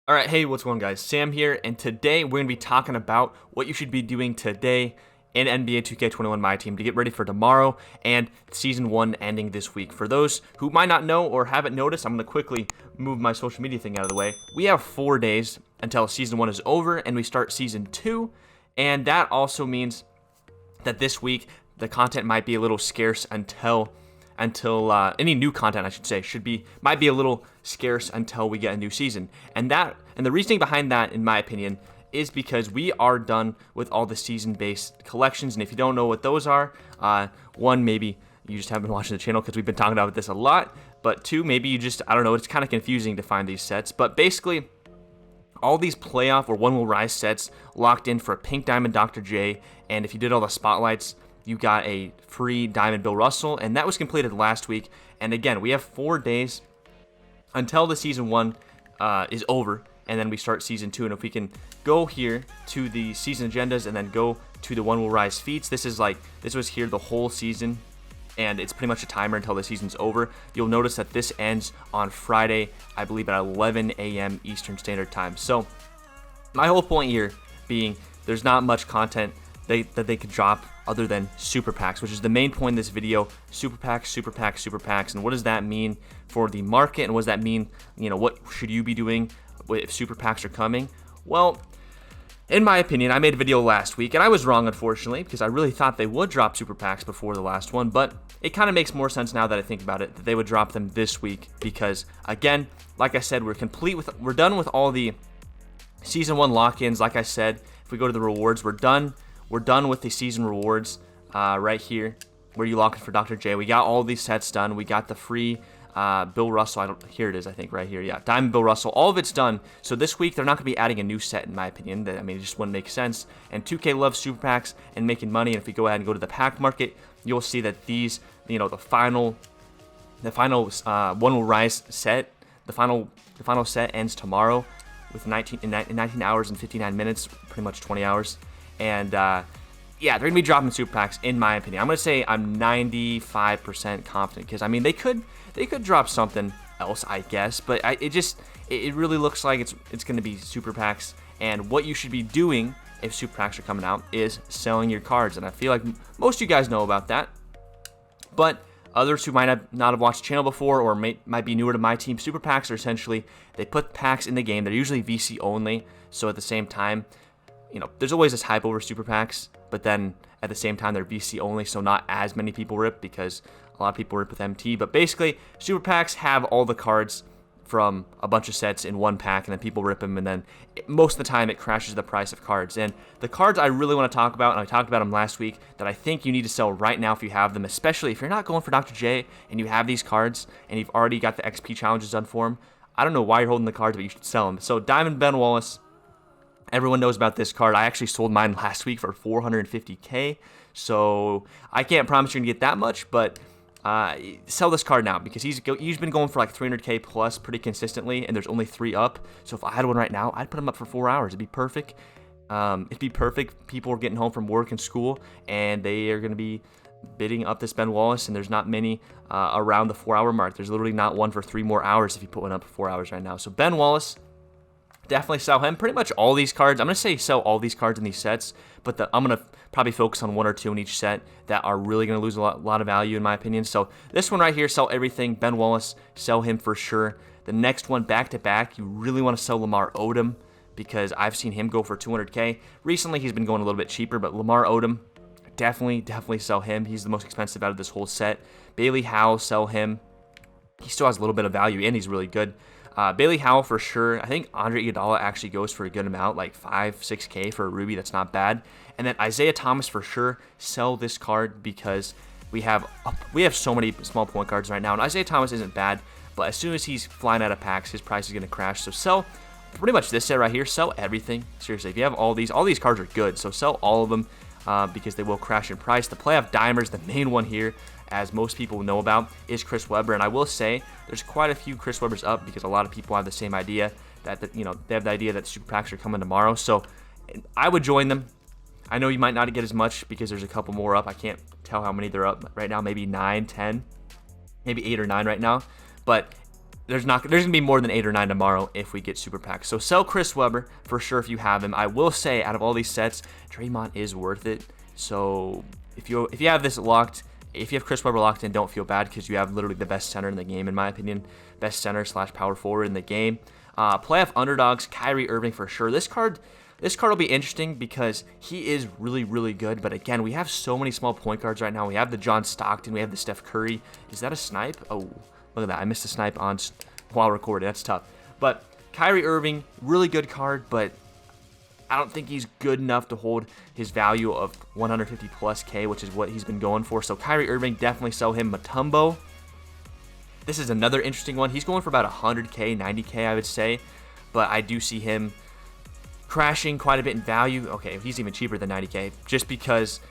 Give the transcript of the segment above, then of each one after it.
Alright, hey, what's going on, guys? Sam here, and today we're going to be talking about what you should be doing today in NBA 2K21 Myteam to get ready for tomorrow and Season 1 ending this week. For those who might not know or haven't noticed, I'm going to quickly move my social media thing out of the way. We have 4 days until Season 1 is over and we start Season 2, and that also means that this week the content might be a little scarce until any new content, I should say, might be a little scarce until we get a new season. And the reasoning behind that, in my opinion, is because we are done with all the season-based collections. And if you don't know what those are, one, maybe you just haven't been watching the channel because we've been talking about this a lot. But two, maybe you just, I don't know, it's kind of confusing to find these sets. But basically, all these playoff or one will rise sets locked in for a pink diamond Dr. J. And if you did all the spotlights, you got a free Diamond Bill Russell, and that was completed last week. And again, we have 4 days until the Season 1 is over, and then we start Season 2. And if we can go here to the season agendas and then go to the One Will Rise feats, this was here the whole season, and it's pretty much a timer until the season's over. You'll notice that this ends on Friday, I believe at 11 a.m. Eastern Standard Time. So my whole point here being there's not much content that they could drop other than super packs, which is the main point in this video. Super packs, super packs, super packs. And what does that mean for the market? And what does that mean, what should you be doing if super packs are coming? Well, in my opinion, I made a video last week, and I was wrong, unfortunately, because I really thought they would drop super packs before the last one, but it kind of makes more sense now that I think about it, that they would drop them this week, because, again, like I said, we're done with all the Season 1 lock-ins. Like I said, if we go to the rewards, we're done with the season rewards right here, where you lock in for Dr. J. We got all these sets done. We got the free Bill Russell. Here it is, I think, right here. Yeah, Diamond Bill Russell. All of it's done. So this week, they're not going to be adding a new set, in my opinion. It just wouldn't make sense. And 2K loves super packs and making money. And if we go ahead and go to the pack market, you'll see that these, the final One Will Rise set, the final set ends tomorrow with 19 hours and 59 minutes, pretty much 20 hours. And yeah, they're going to be dropping super packs, in my opinion. I'm going to say I'm 95% confident, because, they could drop something else, I guess. But it really looks like it's going to be super packs. And what you should be doing if super packs are coming out is selling your cards. And I feel like most of you guys know about that. But others who might not have watched the channel before or might be newer to my team, super packs are essentially, they put packs in the game. They're usually VC only. So at the same time, there's always this hype over super packs, but then at the same time, they're VC only, so not as many people rip, because a lot of people rip with MT. But basically, super packs have all the cards from a bunch of sets in one pack, and then people rip them, and then most of the time, it crashes the price of cards. And the cards I really want to talk about, and I talked about them last week, that I think you need to sell right now if you have them, especially if you're not going for Dr. J, and you have these cards, and you've already got the XP challenges done for them. I don't know why you're holding the cards, but you should sell them. So Diamond Ben Wallace. Everyone knows about this card. I actually sold mine last week for 450K, so I can't promise you're going to get that much, but sell this card now, because he's been going for like 300K plus pretty consistently, and there's only 3 up. So if I had one right now, I'd put him up for 4 hours. It'd be perfect. People are getting home from work and school, and they are going to be bidding up this Ben Wallace, and there's not many around the 4-hour mark. There's literally not one for 3 more hours if you put one up for 4 hours right now. So Ben Wallace, definitely sell him. Pretty much all these cards. I'm going to say sell all these cards in these sets, but I'm going to probably focus on 1 or 2 in each set that are really going to lose a lot of value, in my opinion. So this one right here, sell everything. Ben Wallace, sell him for sure. The next one, back-to-back, you really want to sell Lamar Odom, because I've seen him go for 200K. Recently, he's been going a little bit cheaper, but Lamar Odom, definitely sell him. He's the most expensive out of this whole set. Bailey Howell, sell him. He still has a little bit of value, and he's really good. Bailey Howell for sure. I think Andre Iguodala actually goes for a good amount, like 5-6K for a Ruby. That's not bad. And then Isaiah Thomas for sure. Sell this card, because we have so many small point guards right now, and Isaiah Thomas isn't bad, but as soon as he's flying out of packs, his price is going to crash. So sell pretty much this set right here. Sell everything. Seriously, if you have all these cards are good. So sell all of them, because they will crash in price. The playoff dimers, the main one here, as most people know about, is Chris Webber. And I will say there's quite a few Chris Webbers up, because a lot of people have the same idea that they have the idea that super packs are coming tomorrow. So I would join them. I know you might not get as much because there's a couple more up. I can't tell how many they're up right now. Maybe 9, 10, maybe 8 or 9 right now. But there's gonna be more than 8 or 9 tomorrow if we get super packs. So sell Chris Webber for sure if you have him. I will say, out of all these sets, Draymond is worth it. So if you have this locked, if you have Chris Webber locked in, don't feel bad because you have literally the best center in the game, in my opinion, best center / power forward in the game. Playoff underdogs, Kyrie Irving for sure. This card will be interesting because he is really, really good. But again, we have so many small point guards right now. We have the John Stockton, we have the Steph Curry. Is that a snipe? Oh. Look at that. I missed a snipe while recording. That's tough. But Kyrie Irving, really good card, but I don't think he's good enough to hold his value of 150 plus K, which is what he's been going for. So Kyrie Irving, definitely sell him. Mutombo, this is another interesting one. He's going for about 100K, 90K, I would say. But I do see him crashing quite a bit in value. Okay, he's even cheaper than 90K just because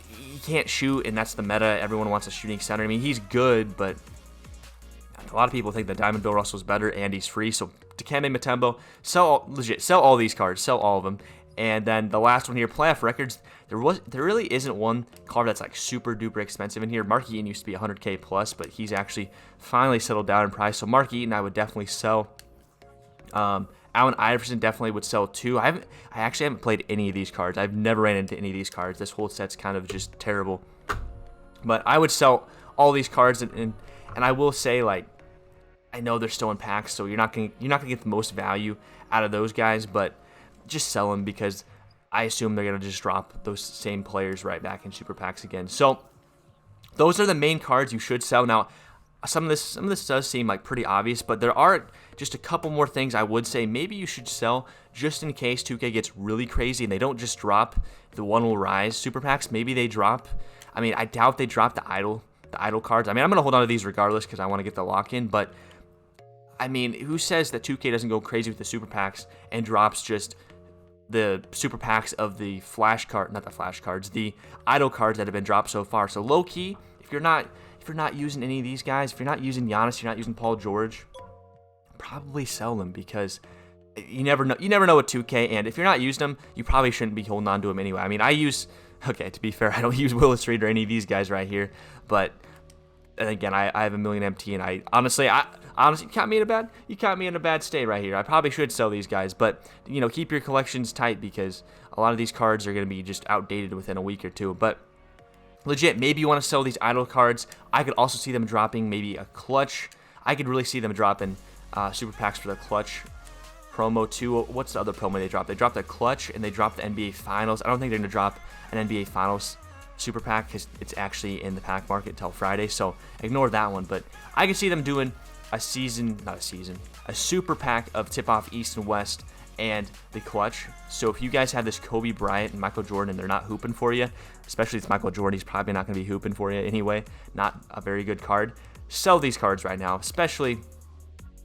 he can't shoot, and that's the meta. Everyone wants a shooting center. I mean, he's good, but a lot of people think that Diamond Bill Russell's better, and he's free. So Dikembe Mutombo, sell all these cards, sell all of them. And then the last one here, playoff records. There really isn't one card that's like super duper expensive in here. Mark Eaton used to be 100K plus, but he's actually finally settled down in price. So Mark Eaton, I would definitely sell. Allen Iverson definitely would sell too. I actually haven't played any of these cards. I've never ran into any of these cards. This whole set's kind of just terrible. But I would sell all these cards, and I will say, like, I know they're still in packs, so you're not gonna get the most value out of those guys, but just sell them because I assume they're gonna just drop those same players right back in super packs again. So those are the main cards you should sell. Now, some of this does seem like pretty obvious, but there are just a couple more things I would say maybe you should sell just in case 2K gets really crazy and they don't just drop the one will rise super packs. Maybe they drop. I mean, I doubt they drop the idle cards. I mean, I'm gonna hold on to these regardless because I want to get the lock in, but I mean, who says that 2K doesn't go crazy with the super packs and drops just the super packs of the the idle cards that have been dropped so far? So low key, if you're not using any of these guys, if you're not using Giannis, you're not using Paul George, probably sell them because you never know. You never know with 2K, and if you're not using them, you probably shouldn't be holding on to them anyway. I mean, to be fair, I don't use Willis Reed or any of these guys right here, but again, I have a million MT, and I honestly, you caught me in a bad state right here. I probably should sell these guys, but keep your collections tight because a lot of these cards are going to be just outdated within a week or two. But legit, maybe you want to sell these idle cards. I could also see them dropping maybe a clutch. I could really see them dropping super packs for the clutch promo too. What's the other promo they dropped? They dropped the clutch and they dropped the NBA Finals. I don't think they're going to drop an NBA Finals super pack because it's actually in the pack market until Friday, so ignore that one. But I can see them doing a super pack of tip-off East and West and the clutch. So if you guys have this Kobe Bryant and Michael Jordan and they're not hooping for you, especially if it's Michael Jordan, he's probably not going to be hooping for you anyway, not a very good card, sell these cards right now, especially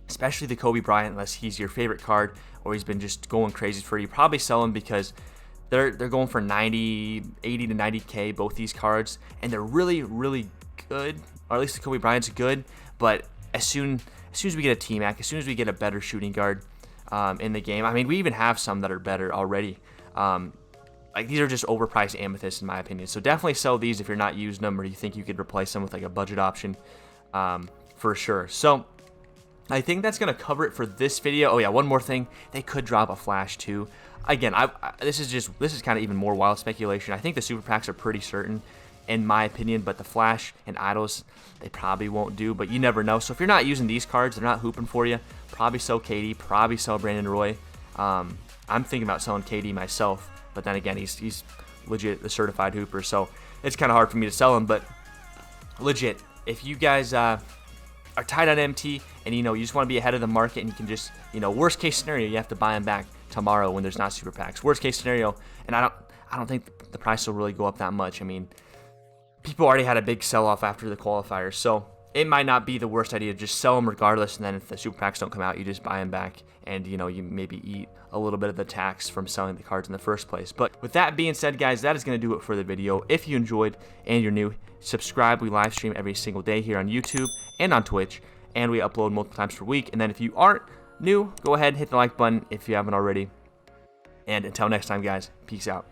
the Kobe Bryant, unless he's your favorite card or he's been just going crazy for you. Probably sell them because they're going for 80 to 90K, both these cards, and they're really, really good, or at least the Kobe Bryant's good, but as soon as we get a T-Mac, as soon as we get a better shooting guard in the game, I mean, we even have some that are better already. Like, these are just overpriced amethysts in my opinion, so definitely sell these if you're not using them or you think you could replace them with like a budget option for sure. So I think that's going to cover it for this video. Oh yeah, one more thing. They could drop a flash too. Again, this is kind of even more wild speculation. I think the super packs are pretty certain in my opinion, but the flash and idols, they probably won't do, but you never know. So if you're not using these cards, they're not hooping for you, probably sell KD, probably sell Brandon Roy. I'm thinking about selling KD myself, but then again, he's legit the certified hooper, so it's kind of hard for me to sell him. But legit, if you guys are tight on MT and you just want to be ahead of the market and you can just, worst case scenario, you have to buy them back tomorrow when there's not super packs. Worst case scenario, and I don't think the price will really go up that much. I mean, people already had a big sell-off after the qualifiers, so it might not be the worst idea to just sell them regardless, and then if the super packs don't come out, you just buy them back, and you maybe eat a little bit of the tax from selling the cards in the first place. But with that being said, guys, that is going to do it for the video. If you enjoyed and you're new, subscribe. We live stream every single day here on YouTube and on Twitch, and we upload multiple times per week. And then if you aren't new, go ahead, hit the like button if you haven't already. And until next time, guys, peace out.